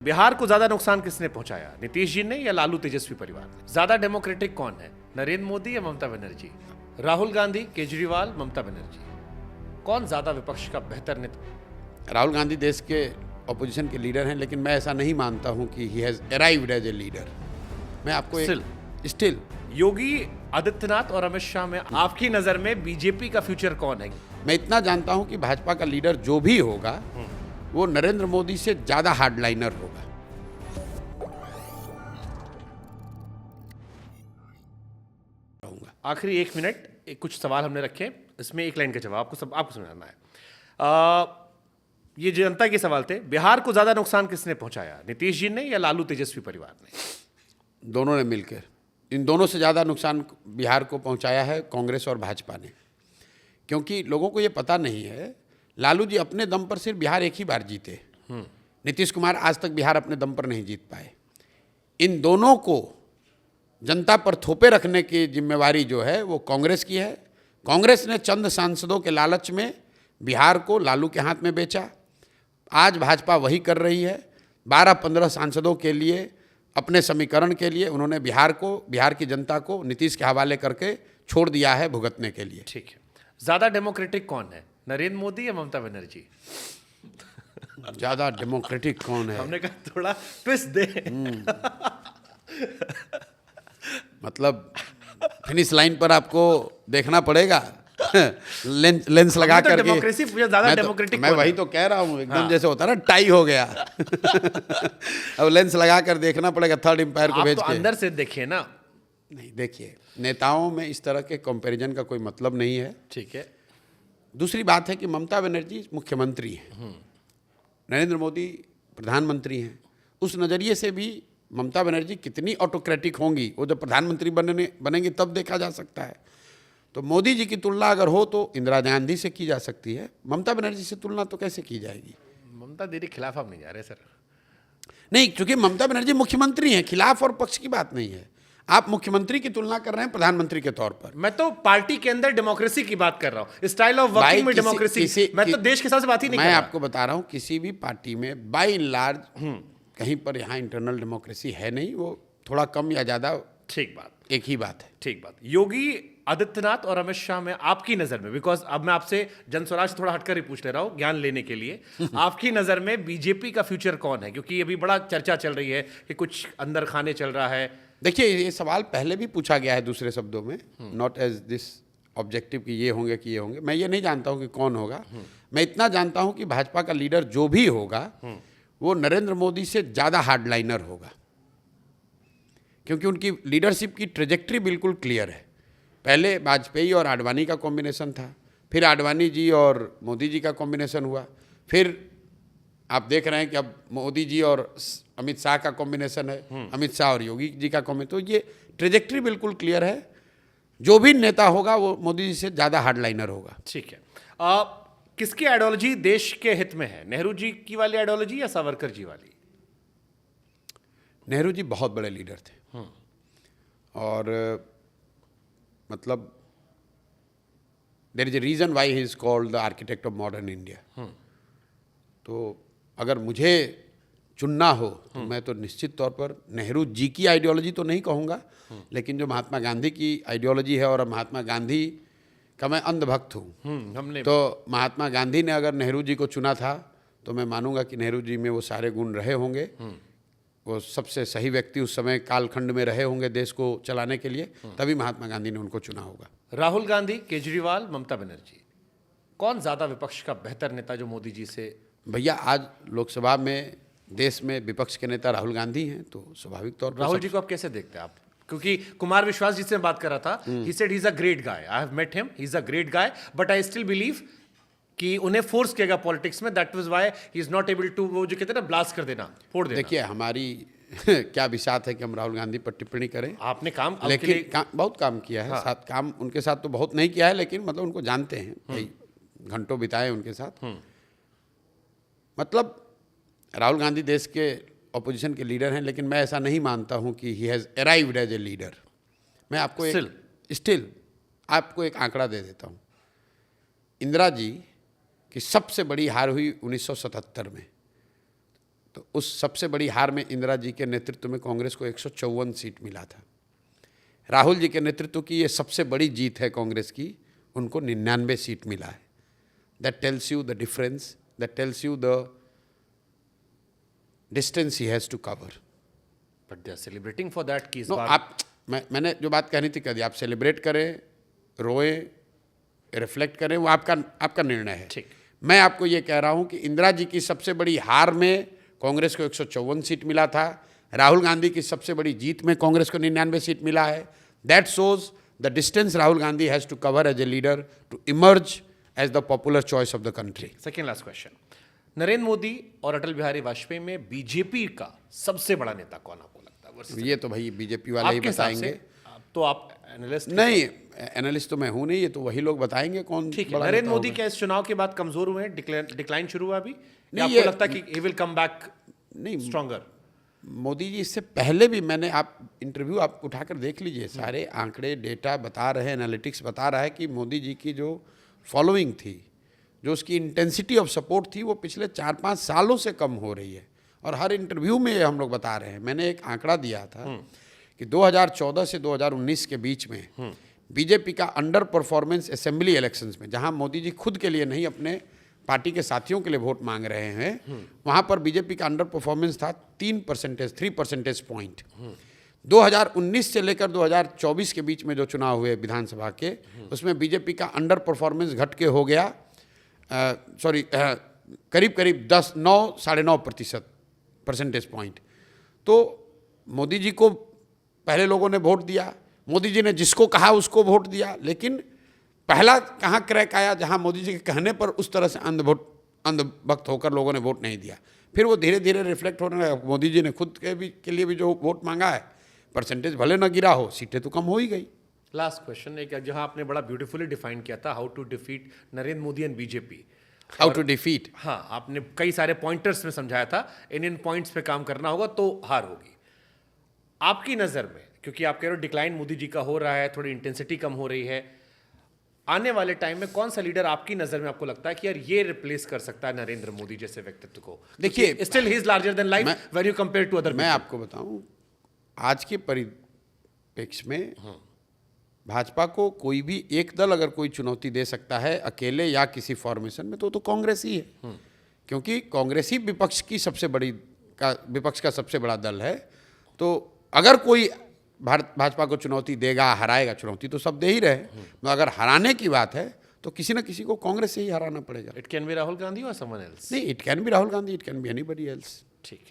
बिहार को ज्यादा नुकसान किसने पहुंचाया, नीतीश जी ने या लालू तेजस्वी परिवार ने? ज्यादा डेमोक्रेटिक कौन है, नरेंद्र मोदी या ममता बनर्जी? राहुल गांधी, केजरीवाल, ममता बनर्जी? कौन ज्यादा विपक्ष का बेहतर नेता? राहुल गांधी देश के अपोजिशन के लीडर हैं, लेकिन मैं ऐसा नहीं मानता हूं कि he has arrived as a leader. मैं आपको स्टिल योगी आदित्यनाथ और अमित शाह में आपकी नजर में बीजेपी का फ्यूचर कौन है? मैं इतना जानता हूं कि भाजपा का लीडर जो भी होगा वो नरेंद्र मोदी से ज्यादा हार्डलाइनर होगा। आखिरी 1 मिनट, कुछ सवाल हमने रखे, इसमें एक लाइन का जवाब आपको समझाना है। ये जनता के सवाल थे। बिहार को ज्यादा नुकसान किसने पहुंचाया, नीतीश जी ने या लालू तेजस्वी परिवार ने? दोनों ने मिलकर। इन दोनों से ज़्यादा नुकसान बिहार को पहुंचाया है कांग्रेस और भाजपा ने, क्योंकि लोगों को ये पता नहीं है लालू जी अपने दम पर सिर्फ बिहार एक ही बार जीते। नीतीश कुमार आज तक बिहार अपने दम पर नहीं जीत पाए। इन दोनों को जनता पर थोपे रखने की जिम्मेवारी जो है वो कांग्रेस की है। कांग्रेस ने चंद सांसदों के लालच में बिहार को लालू के हाथ में बेचा। आज भाजपा वही कर रही है। 12-15 सांसदों के लिए, अपने समीकरण के लिए उन्होंने बिहार की जनता को नीतीश के हवाले करके छोड़ दिया है भुगतने के लिए। ठीक है। ज्यादा डेमोक्रेटिक कौन है, नरेंद्र मोदी या ममता बनर्जी? ज्यादा डेमोक्रेटिक कौन है? हमने कहा थोड़ा ट्विस्ट दे। मतलब फिनिश लाइन पर आपको देखना पड़ेगा। लेंस लगा कर डेमोक्रेसी ज्यादा डेमोक्रेटिक मैं वही तो कह रहा हूँ, एकदम जैसे होता है ना टाई हो गया। अब लेंस लगा कर देखना पड़ेगा थर्ड एम्पायर को भेज तो के। अंदर से देखिए ना। नहीं, देखिए नेताओं में इस तरह के कंपैरिजन का कोई मतलब नहीं है। ठीक है। दूसरी बात है कि ममता बनर्जी मुख्यमंत्री हैं, नरेंद्र मोदी प्रधानमंत्री हैं। उस नज़रिए से भी ममता बनर्जी कितनी ऑटोक्रेटिक होंगी वो जब प्रधानमंत्री बनेंगी तब देखा जा सकता है। तो मोदी जी की तुलना अगर हो तो इंदिरा गांधी से की जा सकती है, ममता बनर्जी से तुलना तो कैसे की जाएगी? ममता दीदी खिलाफ हम नहीं जा रहे सर। नहीं, क्योंकि ममता बनर्जी मुख्यमंत्री हैं, खिलाफ और पक्ष की बात नहीं है। आप मुख्यमंत्री की तुलना कर रहे हैं प्रधानमंत्री के तौर पर। मैं तो पार्टी के अंदर डेमोक्रेसी की बात कर रहा हूं, स्टाइल ऑफ वर्किंग में डेमोक्रेसी। मैं तो देश के हिसाब से बात ही नहीं कर रहा। मैं आपको बता रहा हूं किसी भी पार्टी में बाय एंड लार्ज कहीं पर यहाँ इंटरनल डेमोक्रेसी है नहीं। वो थोड़ा कम या ज्यादा ठीक बात, एक ही बात है। ठीक बात। योगी आदित्यनाथ और अमित शाह में आपकी नजर में, बिकॉज अब मैं आपसे जनस्वराज थोड़ा हटकर ही पूछ ले रहा हूं ज्ञान लेने के लिए, आपकी नजर में बीजेपी का फ्यूचर कौन है? क्योंकि अभी बड़ा चर्चा चल रही है कि कुछ अंदर खाने चल रहा है। देखिए, ये सवाल पहले भी पूछा गया है दूसरे शब्दों में, नॉट एज दिस ऑब्जेक्टिव कि ये होंगे कि ये होंगे। मैं ये नहीं जानता हूं कि कौन होगा। मैं इतना जानता हूं कि भाजपा का लीडर जो भी होगा वो नरेंद्र मोदी से ज़्यादा हार्डलाइनर होगा, क्योंकि उनकी लीडरशिप की ट्रेजेक्ट्री बिल्कुल क्लियर है। पहले वाजपेयी और आडवाणी का कॉम्बिनेशन था, फिर आडवाणी जी और मोदी जी का कॉम्बिनेशन हुआ, फिर आप देख रहे हैं कि अब मोदी जी और अमित शाह का कॉम्बिनेशन है, अमित शाह और योगी जी का कॉम्बिनेशन। तो ये ट्रेजेक्ट्री बिल्कुल क्लियर है। जो भी नेता होगा वो मोदी जी से ज़्यादा हार्डलाइनर होगा। ठीक है। किसकी आइडियोलॉजी देश के हित में है, नेहरू जी की वाली आइडियोलॉजी या सावरकर जी वाली? नेहरू जी बहुत बड़े लीडर थे और मतलब there is a reason why he is called the architect of modern India. तो अगर मुझे चुनना हो तो मैं तो निश्चित तौर पर नेहरू जी की आइडियोलॉजी तो नहीं कहूँगा, लेकिन जो महात्मा गांधी की आइडियोलॉजी है, और महात्मा गांधी का मैं अंधभक्त हूँ, तो महात्मा गांधी ने अगर नेहरू जी को चुना था तो मैं मानूंगा कि नेहरू जी में वो सारे गुण रहे होंगे। वो सबसे सही व्यक्ति उस समय कालखंड में रहे होंगे देश को चलाने के लिए, तभी महात्मा गांधी ने उनको चुना होगा। राहुल गांधी, केजरीवाल, ममता बनर्जी, कौन ज्यादा विपक्ष का बेहतर नेता जो मोदी जी से? भैया, आज लोकसभा में देश में विपक्ष के नेता राहुल गांधी हैं, तो स्वाभाविक तौर पर राहुल जी को आप कैसे देखते हैं आप? क्योंकि कुमार विश्वास जी से बात कर रहा था, he said he is a great guy, I have met him, he is a great guy, but I still believe कि उन्हें फोर्स किया गया पॉलिटिक्स में, that was why he is not able to, वो जो कहते हैं ना, ब्लास्ट कर देना, फोड़ देना। देखिए, हमारी क्या विसात है कि हम राहुल गांधी पर टिप्पणी करें। आपने काम, लेकिन बहुत काम किया है। साथ काम उनके साथ तो बहुत नहीं किया है, लेकिन मतलब उनको जानते हैं, घंटों बिताए उनके साथ। मतलब राहुल गांधी देश के अपोजिशन के लीडर हैं, लेकिन मैं ऐसा नहीं मानता हूं कि he has arrived as a leader. मैं आपको स्टिल आपको एक आंकड़ा दे देता हूं। इंदिरा जी की सबसे बड़ी हार हुई 1977 में। तो उस सबसे बड़ी हार में इंदिरा जी के नेतृत्व में कांग्रेस को 154 सीट मिला था। राहुल जी के नेतृत्व की ये सबसे बड़ी जीत है कांग्रेस की, उनको 99 सीट मिला है। That tells you the difference, that tells you the distance he has to cover. But they are celebrating for that कि इस नो, बार आप मैंने जो बात कहनी थी कह दी। आप सेलिब्रेट करें, रोए, रिफ्लेक्ट करें, वो आपका निर्णय है। ठीक। मैं आपको ये कह रहा हूँ कि इंदिरा जी की सबसे बड़ी हार में कांग्रेस को 154 सीट मिला था, राहुल गांधी की सबसे बड़ी जीत में कांग्रेस को 99 सीट मिला है। That shows the distance Rahul Gandhi has to cover as a leader to emerge as the popular choice of the country. Second last question, Narendra Modi और अटल बिहारी वाजपेयी में बीजेपी का सबसे बड़ा नेता कौन आपको लगता है? versus ये तो भाई बीजेपी वाले ही आपके हिसाब बताएंगे। से, तो आप एनालिस्ट नहीं, एनालिस्ट तो मैं हूं नहीं, ये तो वही लोग बताएंगे कौन ठीक है। बड़ा नरेंद्र नेता मोदी होगा। क्या इस चुनाव के बाद कमजोर हुए हैं, डिक्लाइन शुरू हुआ अभी, या नहीं, आपको ये- लगता है कि ही विल कम बैक नहीं, स्ट्रॉन्गर? मोदी जी इससे पहले भी मैंने आप इंटरव्यू आप उठाकर देख लीजिए, सारे आंकड़े डेटा बता रहे हैं, एनालिटिक्स बता रहा है कि मोदी जी की जो फॉलोइंग थी, जो उसकी इंटेंसिटी ऑफ सपोर्ट थी, वो पिछले 4-5 सालों से कम हो रही है। और हर इंटरव्यू में ये हम लोग बता रहे हैं। मैंने एक आंकड़ा दिया था कि 2014 से 2019 के बीच में बीजेपी का अंडर परफॉर्मेंस असेंबली इलेक्शंस में, जहां मोदी जी खुद के लिए नहीं अपने पार्टी के साथियों के लिए वोट मांग रहे हैं, वहां पर बीजेपी का अंडर परफॉर्मेंस था 3 परसेंटेज पॉइंट। 2019 से लेकर 2024 के बीच में जो चुनाव हुए विधानसभा के, उसमें बीजेपी का अंडर परफॉर्मेंस घट के हो गया करीब 9.5% परसेंटेज पॉइंट। तो मोदी जी को पहले लोगों ने वोट दिया, मोदी जी ने जिसको कहा उसको वोट दिया, लेकिन पहला कहाँ क्रैक आया, जहाँ मोदी जी के कहने पर उस तरह से अंधभक्त होकर लोगों ने वोट नहीं दिया। फिर वो धीरे धीरे रिफ्लेक्ट होने लगा। मोदी जी ने खुद के लिए भी जो वोट मांगा है, परसेंटेज भले न गिरा हो, सीटें तो कम हो ही गई। लास्ट क्वेश्चन, एक जहां आपने बड़ा ब्यूटीफुली डिफाइन किया था how to defeat Narendra Modi and BJP, how to defeat, हाँ, आपने कई सारे पॉइंटर्स में समझाया था, इन पॉइंट्स पे काम करना होगा तो हार होगी। आपकी नज़र में, क्योंकि आप कह रहे हो डिक्लाइन मोदी जी का हो रहा है, थोड़ी इंटेंसिटी कम हो रही है, आने वाले टाइम में कौन सा लीडर आपकी नज़र में आपको लगता है कि यार ये रिप्लेस कर सकता है नरेंद्र मोदी जैसे व्यक्तित्व को? देखिए, still he is larger than life when you compare to other. मैं आपको बताऊं, आज के परिप्रेक्ष्य में भाजपा को कोई भी एक दल अगर कोई चुनौती दे सकता है अकेले या किसी फॉर्मेशन में, तो कांग्रेस ही है। क्योंकि कांग्रेस ही विपक्ष का सबसे बड़ा दल है। तो अगर कोई भाजपा को चुनौती देगा, हराएगा, चुनौती तो सब दे ही रहे, मगर अगर हराने की बात है तो किसी न किसी को कांग्रेस से ही हराना पड़ेगा। It can be Rahul Gandhi और समवन एल्स। नहीं, it can be Rahul Gandhi, it can be anybody else. ठीक है।